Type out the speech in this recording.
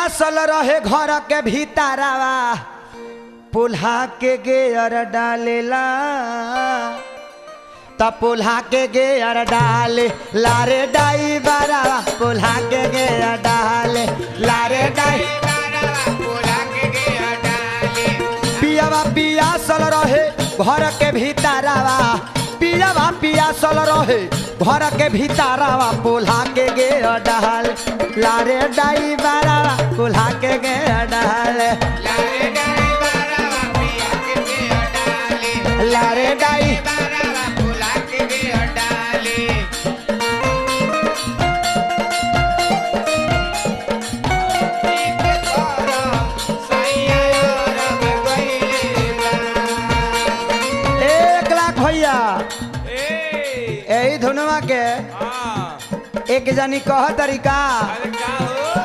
पियासल रहे घर के भीतरवा पुल्हा के गेयर डालेला त पुल्हा के गेयर डाले लारे डाई बारावा पुल्हा के गेयर डाले लारे डाई पुल्हा के गेयर डाले पियावा पियासल रहे घर के भीतरवा पियावा पियासल रहे घर के भीतरवा पुल्हा के गेयर डाले लारे डाई बारावा पुल्हा के गेयर डाले लारे डाई बारावा पिया के गेयर डाले लारे डाई बारावा पुल्हा के गेयर डाले इके तोरा सैया रब गइले बा 1 लाख भैया ए यही धुनवा के हां एक जानी कह तरीका अरे का